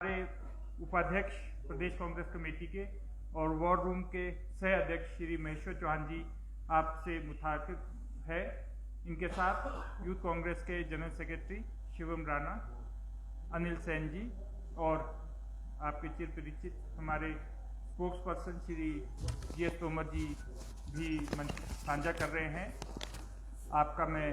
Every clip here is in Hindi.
हमारे उपाध्यक्ष प्रदेश कांग्रेस कमेटी के और वॉर रूम के सह अध्यक्ष श्री महेश्वर चौहान जी आपसे मुखातिब है। इनके साथ यूथ कांग्रेस के जनरल सेक्रेटरी शिवम राणा, अनिल सैन जी और आपके चिर परिचित हमारे spokesperson Shri GS Tomar ji भी मंच साझा कर रहे हैं। आपका मैं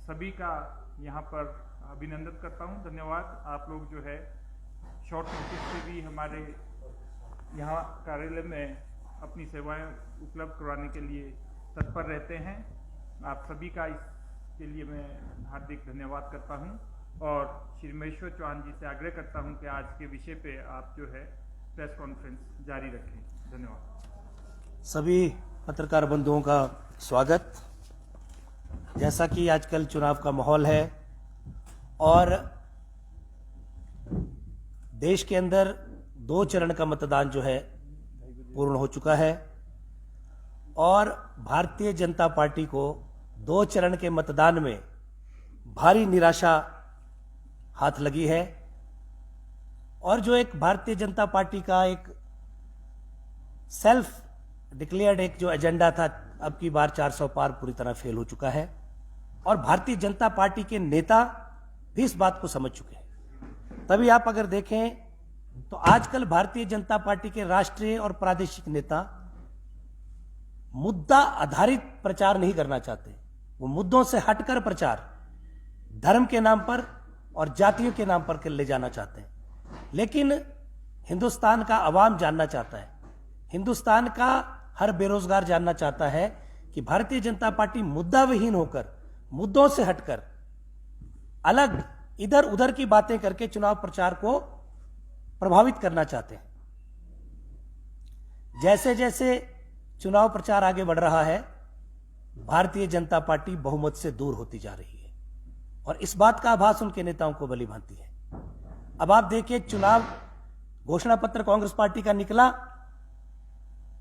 सभी का यहाँ पर अभिनंदन करता हूँ, धन्यवाद। आप लोग जो है शॉर्ट नोटिस से भी हमारे यहाँ कार्यालय में अपनी सेवाएं उपलब्ध करवाने के लिए तत्पर रहते हैं। आप सभी का इसके लिए मैं हार्दिक धन्यवाद करता हूँ और श्री महेश्वर चौहान जी से आग्रह करता हूँ कि आज के विषय पे आप जो है प्रेस कॉन्फ्रेंस जारी रखें। धन्यवाद। सभी पत्रकार बंधुओं का स्वागत। जैसा कि आजकल चुनाव का माहौल है और देश के अंदर 2 चरण का मतदान जो है पूर्ण हो चुका है और भारतीय जनता पार्टी को 2 चरण के मतदान में भारी निराशा हाथ लगी है और जो एक भारतीय जनता पार्टी का एक सेल्फ डिक्लेयर्ड एक जो एजेंडा था, अब की बार 400 पार पूरी तरह फेल हो चुका है और भारतीय जनता पार्टी के नेता भी इस बात को समझ चुके हैं। तभी आप अगर देखें तो आजकल भारतीय जनता पार्टी के राष्ट्रीय और प्रादेशिक नेता मुद्दा आधारित प्रचार नहीं करना चाहते। वो मुद्दों से हटकर प्रचार धर्म के नाम पर और जातियों के नाम पर ले जाना चाहते हैं। लेकिन हिंदुस्तान का अवाम जानना चाहता है, हिंदुस्तान का हर बेरोजगार जानना चाहता है कि भारतीय जनता पार्टी मुद्दा विहीन होकर, मुद्दों से हटकर अलग इधर उधर की बातें करके चुनाव प्रचार को प्रभावित करना चाहते हैं। जैसे जैसे चुनाव प्रचार आगे बढ़ रहा है, भारतीय जनता पार्टी बहुमत से दूर होती जा रही है और इस बात का आभास उनके नेताओं को भली भांति है। अब आप देखिए, चुनाव घोषणा पत्र कांग्रेस पार्टी का निकला,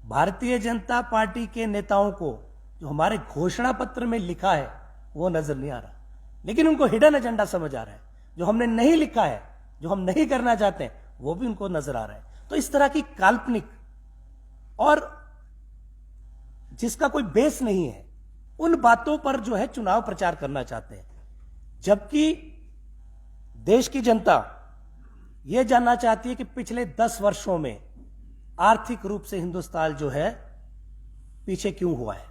भारतीय जनता पार्टी के नेताओं को जो हमारे घोषणा पत्र में लिखा है वो नजर नहीं आ रहा, लेकिन उनको हिडन एजेंडा समझ आ रहा है। जो हमने नहीं लिखा है, जो हम नहीं करना चाहते हैं, वो भी उनको नजर आ रहा है। तो इस तरह की काल्पनिक और जिसका कोई बेस नहीं है, उन बातों पर जो है चुनाव प्रचार करना चाहते हैं, जबकि देश की जनता यह जानना चाहती है कि पिछले 10 वर्षों में आर्थिक रूप से हिंदुस्तान जो है पीछे क्यों हुआ है।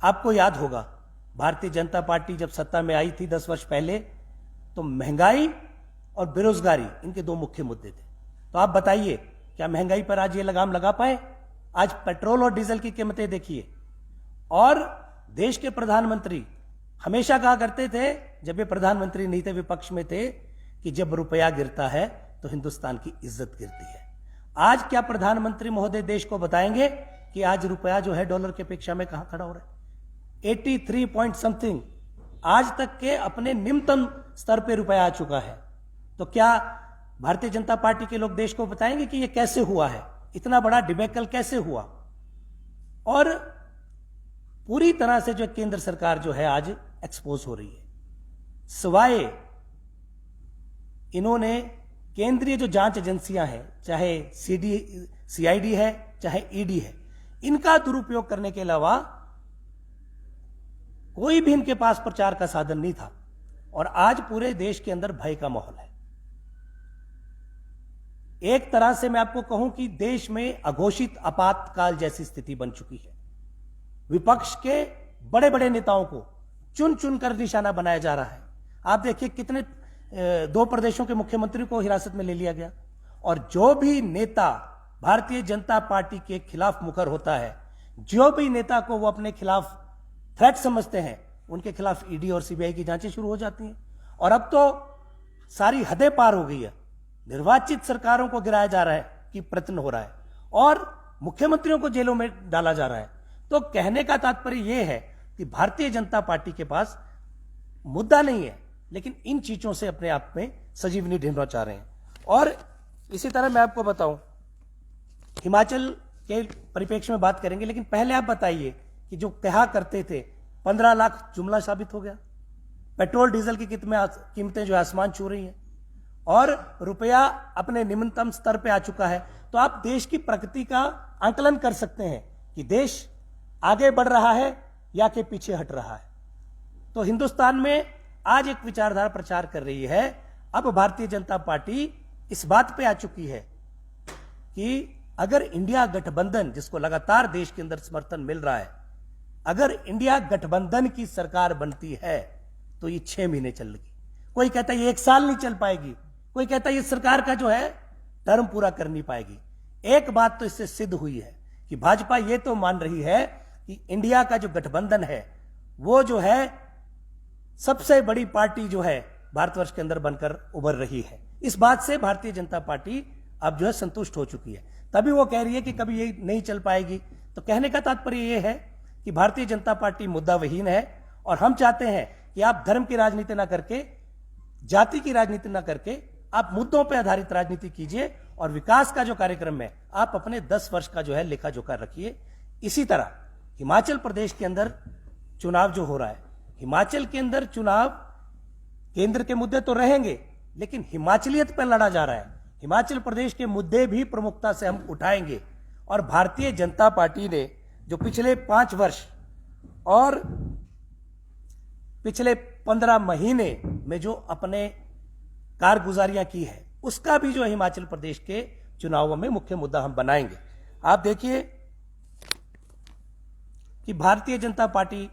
आपको याद होगा, भारतीय जनता पार्टी जब सत्ता में आई थी 10 वर्ष पहले, तो महंगाई और बेरोजगारी इनके 2 मुख्य मुद्दे थे। तो आप बताइए, क्या महंगाई पर आज ये लगाम लगा पाए? आज पेट्रोल और डीजल की कीमतें देखिए। और देश के प्रधानमंत्री हमेशा कहा करते थे, जब ये प्रधानमंत्री नहीं थे, विपक्ष में थे, कि जब रुपया गिरता है तो हिंदुस्तान की इज्जत गिरती है। आज क्या प्रधानमंत्री महोदय देश को बताएंगे कि आज रुपया जो है डॉलर की अपेक्षा में कहां खड़ा हो रहा है? 83 पॉइंट समथिंग आज तक के अपने निम्नतम स्तर पे रुपया आ चुका है। तो क्या भारतीय जनता पार्टी के लोग देश को बताएंगे कि ये कैसे हुआ है, इतना बड़ा डिबेकल कैसे हुआ? और पूरी तरह से जो केंद्र सरकार जो है आज एक्सपोज हो रही है। सिवाय इन्होंने केंद्रीय जो जांच एजेंसियां हैं, चाहे CID है, चाहे ED है, इनका दुरुपयोग करने के अलावा कोई भी इनके पास प्रचार का साधन नहीं था और आज पूरे देश के अंदर भय का माहौल है। एक तरह से मैं आपको कहूं कि देश में अघोषित आपातकाल जैसी स्थिति बन चुकी है। विपक्ष के बड़े बड़े नेताओं को चुन चुन कर निशाना बनाया जा रहा है। आप देखिए, कितने 2 प्रदेशों के मुख्यमंत्री को हिरासत में ले लिया गया और जो भी नेता भारतीय जनता पार्टी के खिलाफ मुखर होता है, जो भी नेता को वो अपने खिलाफ थ्रेट समझते हैं, उनके खिलाफ ED और CBI की जांचें शुरू हो जाती हैं। और अब तो सारी हदें पार हो गई है, निर्वाचित सरकारों को गिराया जा रहा है कि प्रयत्न हो रहा है और मुख्यमंत्रियों को जेलों में डाला जा रहा है। तो कहने का तात्पर्य यह है कि भारतीय जनता पार्टी के पास मुद्दा नहीं है, लेकिन इन चीजों से अपने आप में संजीवनी ढूंढना चाह रहे हैं। और इसी तरह मैं आपको बताऊं, हिमाचल के परिप्रेक्ष्य में बात करेंगे, लेकिन पहले आप बताइए कि जो कहा करते थे 15 लाख जुमला साबित हो गया। पेट्रोल डीजल की कीमतें जो आसमान छू रही हैं। और रुपया अपने निम्नतम स्तर पे आ चुका है, तो आप देश की प्रगति का आंकलन कर सकते हैं कि देश आगे बढ़ रहा है या कि पीछे हट रहा है। तो हिंदुस्तान में आज एक विचारधारा प्रचार कर रही है। अब भारतीय जनता पार्टी इस बात पे आ चुकी है कि अगर इंडिया गठबंधन, जिसको लगातार देश के अंदर समर्थन मिल रहा है, अगर इंडिया गठबंधन की सरकार बनती है तो ये 6 महीने चलेगी। कोई कहता है ये 1 साल नहीं चल पाएगी, कोई कहता है ये सरकार का जो है टर्म पूरा कर नहीं पाएगी। एक बात तो इससे सिद्ध हुई है कि भाजपा ये तो मान रही है कि इंडिया का जो गठबंधन है वो जो है सबसे बड़ी पार्टी जो है भारतवर्ष के अंदर बनकर उभर रही है। इस बात से भारतीय जनता पार्टी अब जो है संतुष्ट हो चुकी है। तभी वो कह रही है कि कभी ये नहीं चल पाएगी। तो कहने का तात्पर्य ये है कि भारतीय जनता पार्टी मुद्दाविहीन है और हम चाहते हैं कि आप धर्म की राजनीति ना करके, जाति की राजनीति ना करके, आप मुद्दों पर आधारित राजनीति कीजिए और विकास का जो कार्यक्रम है आप अपने 10 वर्ष का जो है लेखा जोखा रखिए। इसी तरह हिमाचल प्रदेश के अंदर चुनाव जो हो रहा है, हिमाचल के अंदर चुनाव केंद्र के मुद्दे तो रहेंगे, लेकिन हिमाचलियत पर लड़ा जा रहा है। हिमाचल प्रदेश के मुद्दे भी प्रमुखता से हम उठाएंगे और भारतीय जनता पार्टी ने जो पिछले 5 वर्ष और पिछले 15 महीने में जो अपने कारगुजारियां की है, उसका भी जो हिमाचल प्रदेश के चुनावों में मुख्य मुद्दा हम बनाएंगे। आप देखिए कि भारतीय जनता पार्टी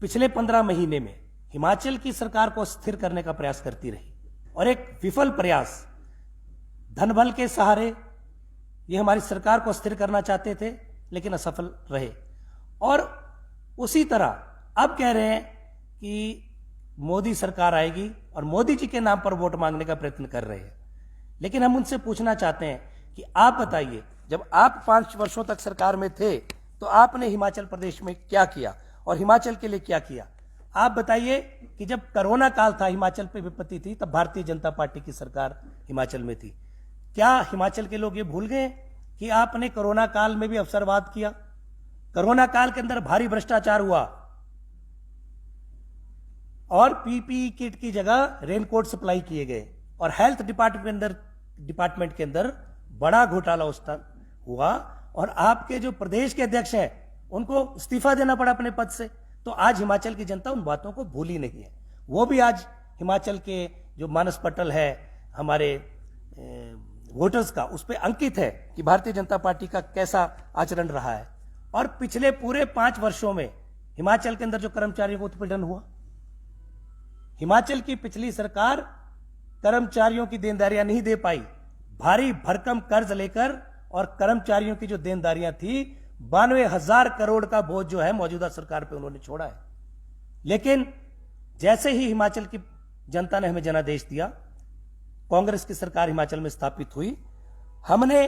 पिछले 15 महीने में हिमाचल की सरकार को स्थिर करने का प्रयास करती रही और एक विफल प्रयास, धनबल के सहारे ये हमारी सरकार को स्थिर करना चाहते थे लेकिन असफल रहे। और उसी तरह अब कह रहे हैं कि मोदी सरकार आएगी और मोदी जी के नाम पर वोट मांगने का प्रयत्न कर रहे हैं। लेकिन हम उनसे पूछना चाहते हैं कि आप बताइए, जब आप 5 वर्षों तक सरकार में थे तो आपने हिमाचल प्रदेश में क्या किया और हिमाचल के लिए क्या किया? आप बताइए कि जब कोरोना काल था, हिमाचल पे विपत्ति थी, तब भारतीय जनता पार्टी की सरकार हिमाचल में थी। क्या हिमाचल के लोग ये भूल गए कि आपने कोरोना काल में भी अवसरवाद किया? कोरोना काल के अंदर भारी भ्रष्टाचार हुआ और पीपीई किट की जगह रेनकोट सप्लाई किए गए और हेल्थ डिपार्टमेंट के अंदर बड़ा घोटाला उस तक हुआ और आपके जो प्रदेश के अध्यक्ष हैं उनको इस्तीफा देना पड़ा अपने पद से। तो आज हिमाचल की जनता उन बातों को भूली नहीं है। वो भी आज हिमाचल के जो मानस पटल है हमारे वोटर्स का, उस पर अंकित है कि भारतीय जनता पार्टी का कैसा आचरण रहा है। और पिछले पूरे 5 वर्षों में हिमाचल के अंदर जो कर्मचारियों को उत्पीड़न हुआ, हिमाचल की पिछली सरकार कर्मचारियों की देनदारियां नहीं दे पाई, भारी भरकम कर्ज लेकर, और कर्मचारियों की जो देनदारियां थी 92,000 करोड़ का बोझ जो है मौजूदा सरकार पे उन्होंने छोड़ा है। लेकिन जैसे ही हिमाचल की जनता ने हमें जनादेश दिया, कांग्रेस की सरकार हिमाचल में स्थापित हुई, हमने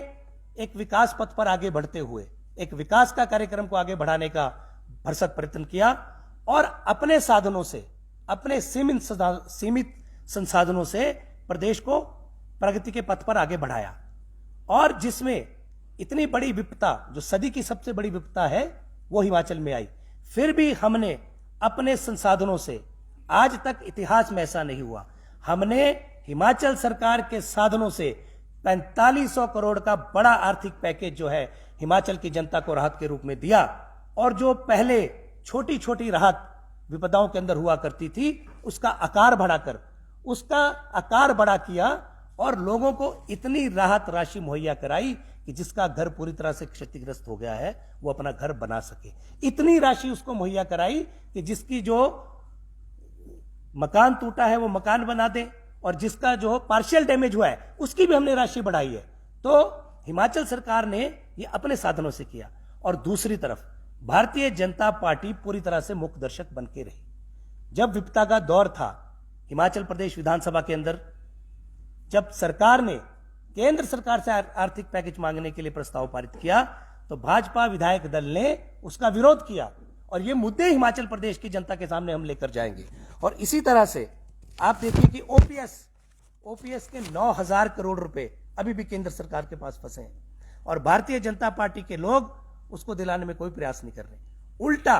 एक विकास पथ पर आगे बढ़ते हुए एक विकास का कार्यक्रम को आगे बढ़ाने का भरसक प्रयत्न किया और अपने साधनों से, अपने सीमित संसाधनों से प्रदेश को प्रगति के पथ पर आगे बढ़ाया। और जिसमें इतनी बड़ी विपदा, जो सदी की सबसे बड़ी विपदा है, वो हिमाचल में आई, फिर भी हमने अपने संसाधनों से, आज तक इतिहास में ऐसा नहीं हुआ, हमने हिमाचल सरकार के साधनों से 4500 करोड़ का बड़ा आर्थिक पैकेज जो है हिमाचल की जनता को राहत के रूप में दिया। और जो पहले छोटी छोटी राहत विपदाओं के अंदर हुआ करती थी, उसका आकार बड़ा किया और लोगों को इतनी राहत राशि मुहैया कराई कि जिसका घर पूरी तरह से क्षतिग्रस्त हो गया है वो अपना घर बना सके। इतनी राशि उसको मुहैया कराई कि जिसकी जो मकान टूटा है वो मकान बना दे, और जिसका जो पार्शियल डैमेज हुआ है उसकी भी हमने राशि बढ़ाई है। तो हिमाचल सरकार ने ये अपने साधनों से किया। और दूसरी तरफ भारतीय जनता पार्टी पूरी तरह से मूक दर्शक बन के रही। जब विपदा का दौर था हिमाचल प्रदेश विधानसभा के अंदर, जब सरकार ने केंद्र सरकार से आर्थिक पैकेज मांगने के लिए प्रस्ताव पारित किया, तो भाजपा विधायक दल ने उसका विरोध किया। और ये मुद्दे हिमाचल प्रदेश की जनता के सामने हम लेकर जाएंगे। और इसी तरह से आप देखिए कि ओपीएस के 9,000 करोड़ रुपए अभी भी केंद्र सरकार के पास फंसे हैं और भारतीय जनता पार्टी के लोग उसको दिलाने में कोई प्रयास नहीं कर रहे। उल्टा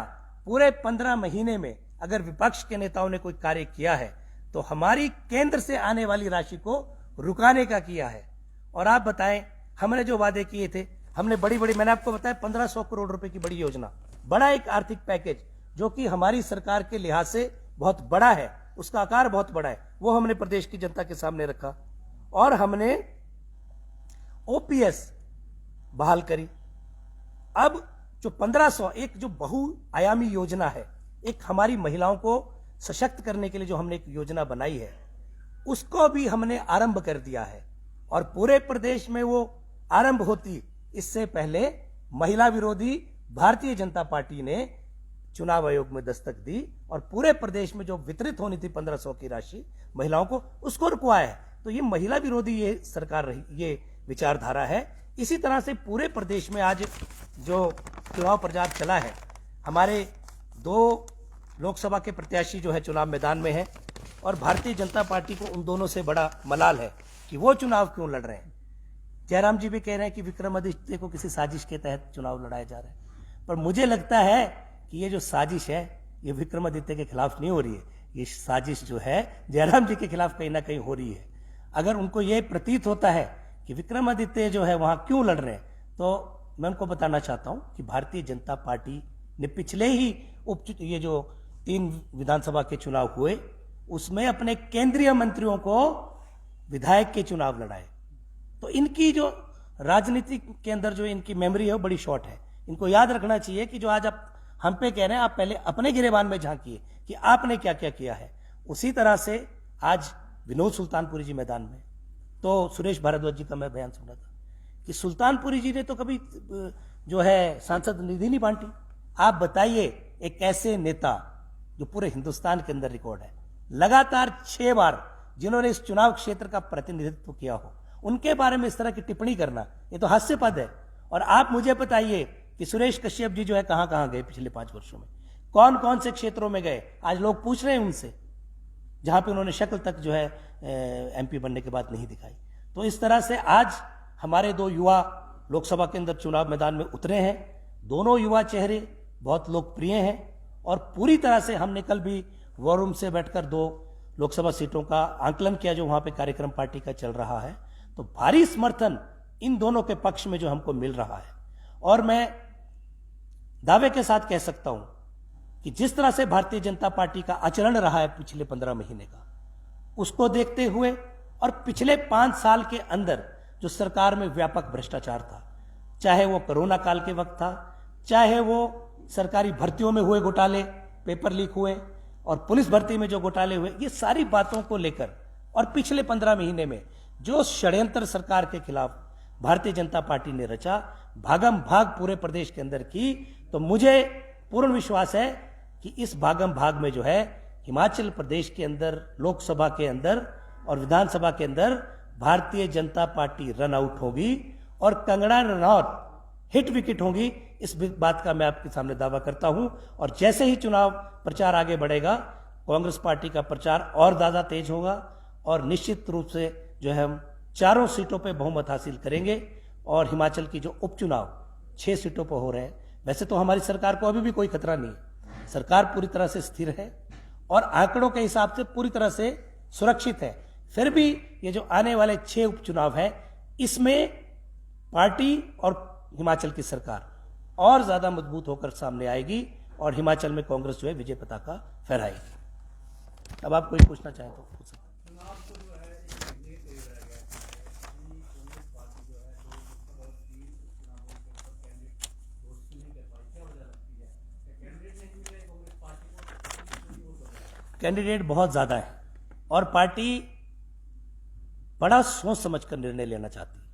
पूरे 15 महीने में अगर विपक्ष के नेताओं ने कोई कार्य किया है तो हमारी केंद्र से आने वाली राशि को रुकाने का किया है। और आप बताएं, हमने जो वादे किए थे, हमने बड़ी बड़ी, मैंने आपको बताया 1500 करोड़ रुपए की बड़ी योजना, बड़ा एक आर्थिक पैकेज जो कि हमारी सरकार के लिहाज से बहुत बड़ा है, उसका आकार बहुत बड़ा है, वो हमने प्रदेश की जनता के सामने रखा। और हमने ओपीएस बहाल करी। अब जो 1500, एक जो बहुआयामी योजना है, एक हमारी महिलाओं को सशक्त करने के लिए जो हमने एक योजना बनाई है, उसको भी हमने आरंभ कर दिया है। और पूरे प्रदेश में वो आरंभ होती इससे पहले महिला विरोधी भारतीय जनता पार्टी ने चुनाव आयोग में दस्तक दी और पूरे प्रदेश में जो वितरित होनी थी 1500 की राशि महिलाओं को, उसको रुकवाया है। तो ये महिला विरोधी ये सरकार रही, ये विचारधारा है। इसी तरह से पूरे प्रदेश में आज जो चुनाव प्रचार चला है, हमारे 2 लोकसभा के प्रत्याशी जो है चुनाव मैदान में है और भारतीय जनता पार्टी को उन दोनों से बड़ा मलाल है कि वो चुनाव क्यों लड़ रहे हैं। जयराम जी भी कह रहे हैं कि विक्रमादित्य को किसी साजिश के तहत चुनाव लड़ाया जा रहा है, पर मुझे लगता है कि ये जो साजिश है ये विक्रमादित्य के खिलाफ नहीं हो रही है, ये साजिश जो है जयराम जी के खिलाफ कहीं ना कहीं हो रही है। अगर उनको ये प्रतीत होता है कि विक्रमादित्य जो है वहां क्यों लड़ रहे हैं, तो मैं उनको बताना चाहता हूं कि भारतीय जनता पार्टी ने पिछले ही ये जो 3 विधानसभा के चुनाव हुए, उसमें अपने केंद्रीय मंत्रियों को विधायक के चुनाव लड़ाए। तो इनकी जो राजनीति के अंदर जो इनकी मेमोरी है वो बड़ी शॉर्ट है। इनको याद रखना चाहिए कि जो आज आप हम पे कह रहे हैं, आप पहले अपने गिरेबान में झांकिए कि आपने क्या क्या किया है। उसी तरह से आज विनोद सुल्तानपुरी जी मैदान में, तो सुरेश भारद्वाज जी का मैं बयान सुना था कि सुल्तानपुरी जी ने तो कभी जो है सांसद निधि नहीं बांटी। आप बताइए, एक ऐसे नेता जो पूरे हिंदुस्तान के अंदर रिकॉर्ड है, लगातार 6 बार जिन्होंने इस चुनाव क्षेत्र का प्रतिनिधित्व किया हो, उनके बारे में इस तरह की टिप्पणी करना, ये तो हास्यास्पद है। और आप मुझे बताइए कि सुरेश कश्यप जी जो है कहां कहां गए पिछले 5 वर्षों में, कौन कौन से क्षेत्रों में गए, आज लोग पूछ रहे हैं उनसे, जहां पे उन्होंने शक्ल तक जो है एमपी बनने के बाद नहीं दिखाई। तो इस तरह से आज हमारे 2 युवा लोकसभा के अंदर चुनाव मैदान में उतरे हैं। दोनों युवा चेहरे बहुत लोकप्रिय हैं और पूरी तरह से हमने कल भी वॉर रूम से बैठकर 2 लोकसभा सीटों का आंकलन किया जो वहां पे कार्यक्रम पार्टी का चल रहा है। तो भारी समर्थन इन दोनों के पक्ष में जो हमको मिल रहा है। और मैं दावे के साथ कह सकता हूं कि जिस तरह से भारतीय जनता पार्टी का आचरण रहा है पिछले 15 महीने का, उसको देखते हुए और पिछले 5 साल के अंदर जो सरकार में व्यापक भ्रष्टाचार था, चाहे वो कोरोना काल के वक्त था, चाहे वो सरकारी भर्तियों में हुए घोटाले, पेपर लीक हुए और पुलिस भर्ती में जो घोटाले हुए, ये सारी बातों को लेकर और पिछले 15 महीने में जो षड्यंत्र सरकार के खिलाफ भारतीय जनता पार्टी ने रचा, भागम भाग पूरे प्रदेश के अंदर की, तो मुझे पूर्ण विश्वास है कि इस भागम भाग में जो है हिमाचल प्रदेश के अंदर, लोकसभा के अंदर और विधानसभा के अंदर Bharatiya Janata party run out होगी और कंगना रनौत हिट विकेट होंगी। इस बात का मैं आपके सामने दावा करता हूं। और जैसे ही चुनाव प्रचार आगे बढ़ेगा, कांग्रेस पार्टी का प्रचार और ज्यादा तेज होगा और निश्चित रूप से जो है हम 4 सीटों पर बहुमत हासिल करेंगे। और हिमाचल की जो उपचुनाव 6 सीटों पर हो रहे हैं, वैसे तो हमारी सरकार को अभी भी कोई खतरा नहीं है, सरकार पूरी तरह से स्थिर है और आंकड़ों के हिसाब से पूरी तरह से सुरक्षित है। फिर भी ये जो आने वाले 6 उपचुनाव है, इसमें पार्टी और हिमाचल की सरकार और ज्यादा मजबूत होकर सामने आएगी और हिमाचल में कांग्रेस जो है विजय पताका फहराएगी। अब आप कोई पूछना चाहें तो पूछ सकते हैं। कैंडिडेट बहुत ज्यादा है और पार्टी बड़ा सोच समझकर निर्णय लेना चाहती है।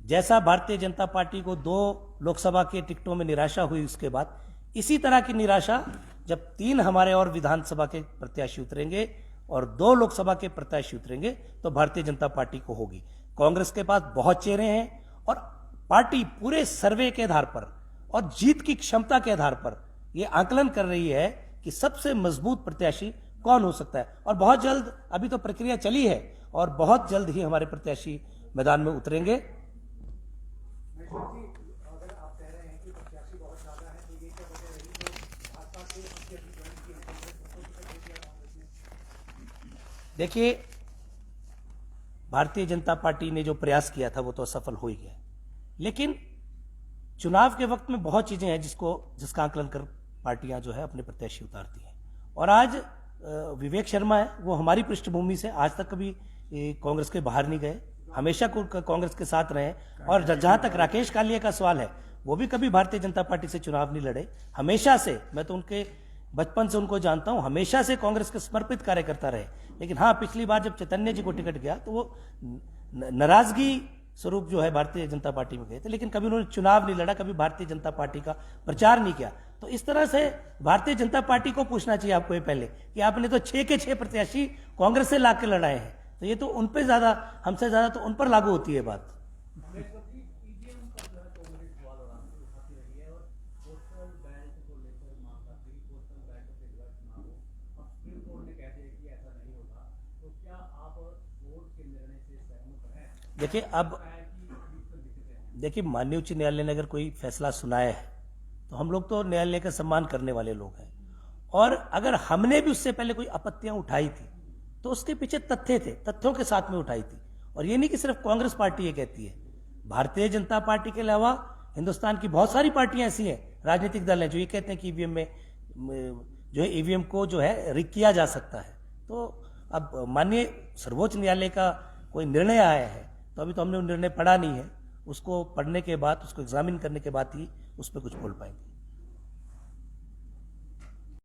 जैसा भारतीय जनता पार्टी को 2 लोकसभा के टिकटों में निराशा हुई, उसके बाद इसी तरह की निराशा जब 3 हमारे और विधानसभा के प्रत्याशी उतरेंगे और 2 लोकसभा के प्रत्याशी उतरेंगे तो भारतीय जनता पार्टी को होगी। कांग्रेस के पास बहुत चेहरे हैं और पार्टी पूरे सर्वे के आधार पर और जीत की क्षमता के आधार पर यह आकलन कर रही है कि सबसे मजबूत प्रत्याशी कौन हो सकता है। और बहुत जल्द, अभी तो प्रक्रिया चली है और बहुत जल्द ही हमारे प्रत्याशी मैदान में उतरेंगे। अगर आप कह रहे हैं कि प्रत्याशी बहुत ज्यादा है, तो ये क्या वजह रही कि भाजपा के प्रत्याशी ज्वाइन किए हैं? देखिए, भारतीय जनता पार्टी ने जो प्रयास किया था वो तो असफल हो ही गया, लेकिन चुनाव के वक्त में बहुत चीजें हैं जिसका आकलन कर पार्टियां जो है अपने प्रत्याशी उतारती हैं। और आज विवेक शर्मा है, वो हमारी पृष्ठभूमि से आज तक कभी कांग्रेस के बाहर नहीं गए, हमेशा कांग्रेस के साथ रहे। और जहां तक राकेश कालिया का सवाल है, वो भी कभी भारतीय जनता पार्टी से चुनाव नहीं लड़े, हमेशा से, मैं तो उनके बचपन से उनको जानता हूं, हमेशा से कांग्रेस के समर्पित कार्यकर्ता रहे। लेकिन हाँ, पिछली बार जब चैतन्य जी को टिकट गया तो वो नाराजगी स्वरूप जो है भारतीय जनता पार्टी में गए थे, लेकिन कभी उन्होंने चुनाव नहीं लड़ा, कभी भारतीय जनता पार्टी का प्रचार नहीं किया। तो इस तरह से भारतीय जनता पार्टी को पूछना चाहिए आपको ये पहले कि आपने तो 6 के 6 प्रत्याशी कांग्रेस से ला के लड़ाए हैं, तो ये तो उन पे ज्यादा, हमसे ज्यादा तो उन पर लागू होती है बात। देखिए, माननीय उच्च न्यायालय ने अगर कोई फैसला सुनाया है तो हम लोग तो न्यायालय का सम्मान करने वाले लोग हैं, और अगर हमने भी उससे पहले कोई आपत्तियां उठाई थी तो उसके पीछे तथ्य थे, तथ्यों के साथ में उठाई थी। और ये नहीं कि सिर्फ कांग्रेस पार्टी ये कहती है, भारतीय जनता पार्टी के अलावा हिंदुस्तान की बहुत सारी पार्टियां ऐसी हैं, राजनीतिक दल हैं, जो ये कहते हैं कि ईवीएम में जो है ईवीएम को जो है रिग किया जा सकता है। तो अब माननीय सर्वोच्च न्यायालय का कोई निर्णय आया है, तो अभी तो हमने निर्णय पढ़ा नहीं है, उसको पढ़ने के बाद, उसको एग्जामिन करने के बाद ही उस पर कुछ बोल पाएंगे।